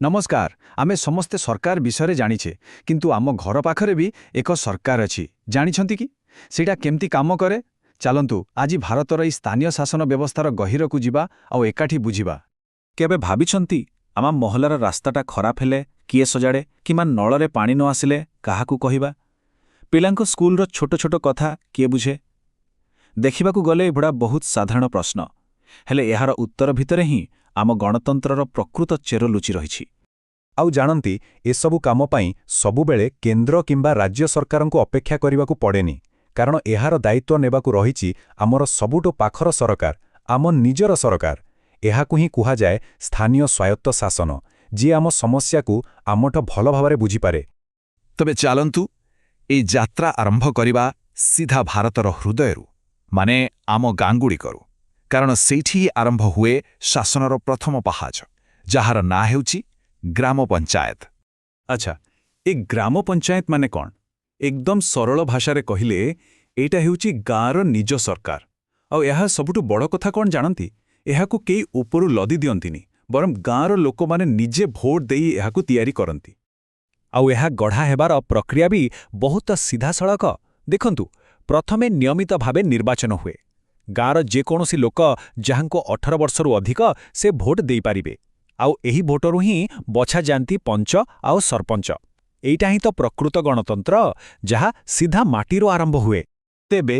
नमस्कार आमे समस्ते सरकार विषय जानिछे किंतु आम घर पाखरे भी एक सरकार अछि जानिछंती कि सेटा केमती काम करे चलंतु आज भारतर ई स्थानीय शासन व्यवस्थार गहिर को जिबा आ एकाठी बुझिबा। केबे भाबिछंती आमा मोहल्लार रास्ताटा खराब हेले किए सजाड़े किमा नଳରେ पानी न आसिले काहाकू कहिबा पिलांको स्कूलर छोट छोट कथा किए बुझे देखिबाकू गले एबुड़ा बहुत साधारण प्रश्न हेले एहार उत्तर भितरे ही आम गणतंत्रर प्रकृत चेर लुचि रहिछि। आउ जानती एसबु काम पाई सबुबेले केंद्र किंबा राज्य सरकारंको अपेक्षा करिबाकू पड़ेनी कारण एहार दायित्व नेबाकू रहिछि आमर सबुटो पाखर सरकार आम निजर सरकार एहाकू ही कुहा जाए स्थानीय स्वायत्त शासन जी आम समस्याकू आमठ भल भाबरे बुझिपारे। तबे चलंतु ए यात्रा आरंभ करिबा सीधा भारतर हृदयरु माने आम गांगुड़ी करू कारण सेठी आरंभ हुए शासनर प्रथम पहाज जार ना हेउछि ग्राम पंचायत। अच्छा ए ग्राम पंचायत माने कौन एकदम सरल भाषारे कहिले एटा हेउछि गाँर निज सरकार आउ एहा सबुठु बड़ कथा कौन जानती एहाकू केई उपरु लदी दियंतिनी बरम गाँर लोक माने निजे भोट देई एहाकू तैयारी करंती आउ एहा गढ़ा हेबार प्रक्रिया भी बहुत सीधा सड़क देखंतु प्रथमे नियमित भावे निर्वाचन हुए गाँर जेकोसी लोक जहांको 18 वर्षरु अधिक से भोट देई पारिबे आउ एही भोटरु ही बछा जानती पंच आउ सरपंच एइटा ही तो प्रकृत गणतंत्र जहा सीधा माटीरो आरंभ हुए। तेबे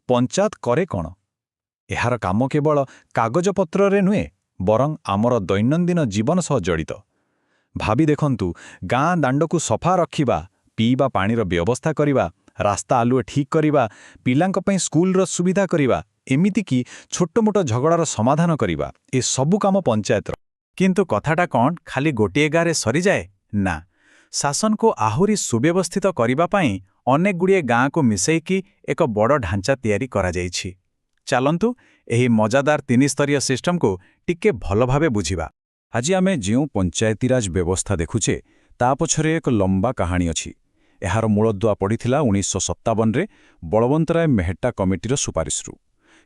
पंचायत करे कौन एहार काम केवल कागजपत्ररे नुहे बरं आमर दैनन्दिन जीवन सह जड़ित भाबी देखंतु गाँ दांडकू सफा रखिबा पीवा पानीर व्यवस्था करिबा रास्ता आलुए ठीक करिबा पिलांक पई स्कूलर सुविधा करिबा एमिति कि छोट मोट झगड़ार समाधान करिबा ए सबु काम पंचायतर किंतु कथाटा कौन खाली गोटिए गाँरे सरी जाए ना शासन को आहुरी सुव्यवस्थित करिबा पाई अनेक गुड़िए गाँ को मिसैकी एक बड़ ढांचा तैयारी करा जाइछि। चलंतु एही मजादार 3 स्तरीय सिस्टम को टिके भल भावे बुझिबा। आज आमे जो पंचायतीराज व्यवस्था देखुचे ता पछरे एक लंबा कहानी अछि एहार मूलदुआ पड़िथिला 1957 रे बलवंतराय मेहटा कमिटीर सुपारिशरु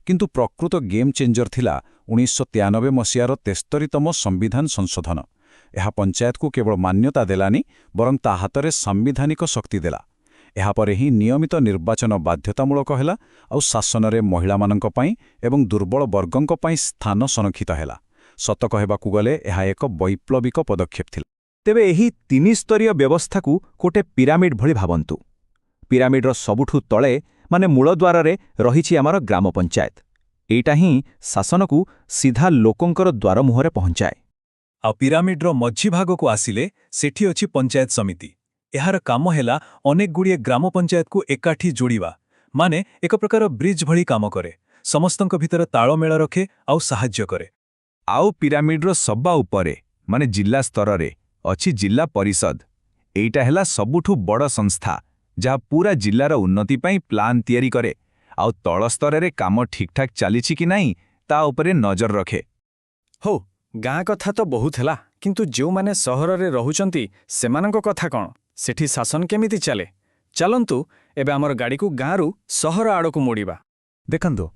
किंतु प्रकृत गेम चेंजर थिला 1993 मसीहार 73तम संविधान संशोधन एहा पंचायत को केवल मान्यता देलानी बरं ता हातरे संविधानिक शक्ति देला एहापरे ही नियमित निर्वाचन बाध्यतामूलक हेला आउ शासनरे महिला मानक पई एवं दुर्बल वर्गंक पई स्थान संरक्षित हेला सत कहबाकू गले एहा एक वैप्लविक पदक्षेप थिला। तेबे एही 3 स्तरीय व्यवस्था को कोटे पिरामिड भली भाबंतु पिरामिडर सबुठु तळे माने मूलद्वारे रहिछि आमार ग्राम पंचायत एइटा ही शासन को सीधा लोकंकर द्वार मुहरे पहुंचाए आ पिरामिडर मझी भाग को आसिले सेठी अछि पंचायत समिति एहार काम हेला अनेक गुड़िए ग्राम पंचायत को एकाठी जोड़िबा माने एक प्रकार ब्रिज भली काम करे समस्तंक भितर ताळमेळ रखे आउ साहाय्य करे। आउ पिरामिडर सबा उपरे माने जिला स्तर रे अछि जिला परिषद एइटा हेला सबुठु बड़ संस्था जहाँ पूरा जिलार उन्नति पाई प्लान तैयारी करे आउ तळ स्तर रे काम ठीक ठाक चलीछि कि नाही ता उपरे नजर रखे। हो गाँ कथा तो बहुत हेला किंतु जो माने सहर रे रहुचंती सेमानंक कथा कौन सेठी शासन केमिति चले चलंतु एबे हमर गाड़ी को गाँ रु सहर आड़ को मोड़िबा। देखंतु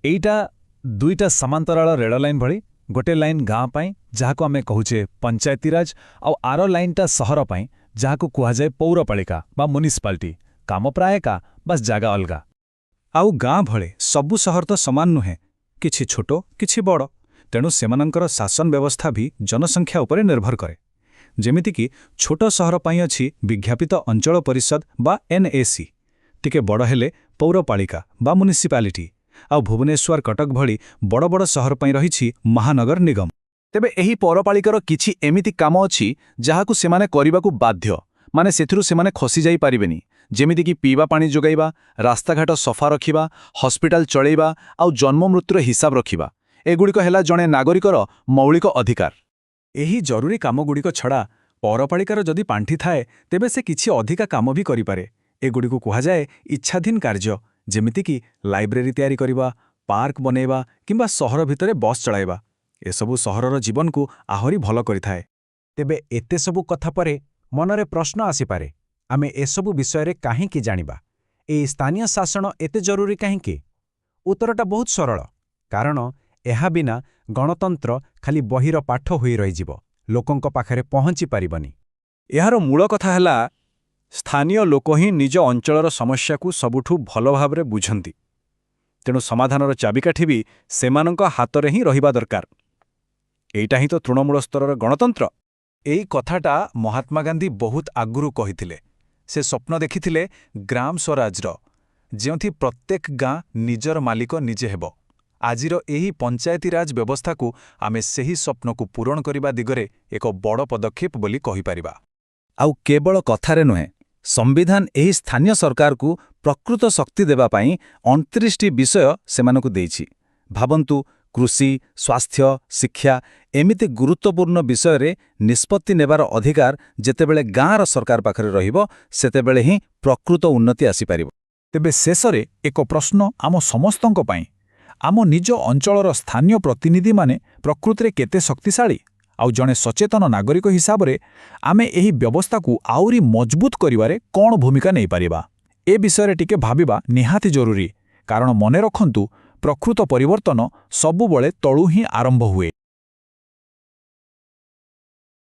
एइटा दुईटा समांतराल रेल लाइन भली गोटे लाइन गाँ पाई जहाको आमे कहूचे पंचायतीराज आउ आर लाइनटा सहर पाई जहाको कुहा जाए पौरपालिका बा म्युनिसिपालिटी काम प्राय का बस जागा अलगा आउ गाँ भले सबु सहर तो समान नुहे किछि छोटो किछि बड़ तेणु सेमानंकर शासन व्यवस्था भी जनसंख्या उपरे निर्भर करे जेमिति कि छोट सहर पाई अछि विज्ञापित अंचल परिषद बा NAC टिके बड़ हेले पौरपालिका बा म्युनिसिपालिटी आउ भुवनेश्वर कटक भली बड़ बड़ सहर पाई रहिछि महानगर निगम। तेबे एही पौरपालिकार किछि एमिति काम अछि जहाकू सेमाने करिबाकू बाध्य माने सेथिरु सेमाने खसी जाई पारिबेनी जेमिति कि पीवा पानी जोगाइबा रास्ताघाट सफा रखिबा हॉस्पिटल चलैबा आउ जन्म मृत्युर हिसाब रखिबा एगुड़िक हेला जणे नागरिकर मौलिक अधिकार। एही जरूरी कामगुड़िक छड़ा पौरपालिकार जदि पांठी थाए तेबे से किछि अधिका काम भी करिपारे एगुड़िको कुहा जाए इच्छाधीन कार्य जेमिति कि लाइब्रेरी तैयारी करिबा पार्क बनेबा किंबा सहर भितरे बस चलाइबा एसबु सहरर जीवन को आहुरी भल करिथाए। तेबे एते सबु कथा परे मनरे प्रश्न आसीपारे आमे एसबु विषय काहींकी जानिबा ए स्थानीय शासन एते जरूरी काहींकी उत्तरटा बहुत सरल कारण एहा बिना गणतंत्र खाली बहिर पाठ होई रहिजिबो ଲୋକଙ୍କ ପାଖରେ ପହଞ୍ଚି ପାରିବନି। ଏହାର ମୂଳ କଥା ହେଲା ସ୍ଥାନୀୟ ଲୋକ ହିଁ ନିଜ ଅଞ୍ଚଳର ସମସ୍ୟାକୁ ସବୁଠୁ ଭଲ ଭାବରେ ବୁଝନ୍ତି। ତେଣୁ ସମାଧାନର ଚାବିକାଠି ବି ସେମାନଙ୍କ ହାତରେ ହିଁ ରହିବା ଦରକାର। ଏଇଟା ହିଁ ତ ତୃଣମୂଳ ସ୍ତରର ଗଣତନ୍ତ୍ର। ଏଇ କଥାଟା ମହାତ୍ମାଗାନ୍ଧୀ ବହୁତ ଆଗରୁ କହିଥିଲେ। ସେ ସ୍ୱପ୍ନ ଦେଖିଥିଲେ ଗ୍ରାମ ସ୍ୱରାଜର, ଯେଉଁଥି ପ୍ରତ୍ୟେକ ଗାଁ ନିଜର ମାଲିକ ନିଜେ ହେବ। ଆଜିର ଏହି ପଞ୍ଚାୟତିରାଜ ବ୍ୟବସ୍ଥାକୁ ଆମେ ସେହି ସ୍ୱପ୍ନକୁ ପୂରଣ କରିବା ଦିଗରେ ଏକ ବଡ଼ ପଦକ୍ଷେପ ବୋଲି କହିପାରିବା। ଆଉ କେବଳ କଥାରେ ନୁହେଁ, ସମ୍ବିଧାନ ଏହି ସ୍ଥାନୀୟ ସରକାରକୁ ପ୍ରକୃତ ଶକ୍ତି ଦେବା ପାଇଁ 29ଟି ବିଷୟ ସେମାନଙ୍କୁ ଦେଇଛି। ଭାବନ୍ତୁ, କୃଷି, ସ୍ୱାସ୍ଥ୍ୟ, ଶିକ୍ଷା ଏମିତି ଗୁରୁତ୍ୱପୂର୍ଣ୍ଣ ବିଷୟରେ ନିଷ୍ପତ୍ତି ନେବାର ଅଧିକାର ଯେତେବେଳେ ଗାଁର ସରକାର ପାଖରେ ରହିବ, ସେତେବେଳେ ହିଁ ପ୍ରକୃତ ଉନ୍ନତି ଆସିପାରିବ। ତେବେ ଶେଷରେ ଏକ ପ୍ରଶ୍ନ ଆମ ସମସ୍ତଙ୍କ ପାଇଁ। ଆମ ନିଜ ଅଞ୍ଚଳର ସ୍ଥାନୀୟ ପ୍ରତିନିଧିମାନେ ପ୍ରକୃତରେ କେତେ ଶକ୍ତିଶାଳୀ? ଆଉ ଜଣେ ସଚେତନ ନାଗରିକ ହିସାବରେ ଆମେ ଏହି ବ୍ୟବସ୍ଥାକୁ ଆହୁରି ମଜବୁତ କରିବାରେ କ'ଣ ଭୂମିକା ନେଇପାରିବା? ଏ ବିଷୟରେ ଟିକେ ଭାବିବା ନିହାତି ଜରୁରୀ। କାରଣ ମନେ ରଖନ୍ତୁ, ପ୍ରକୃତ ପରିବର୍ତ୍ତନ ସବୁବେଳେ ତଳୁ ହିଁ ଆରମ୍ଭ ହୁଏ।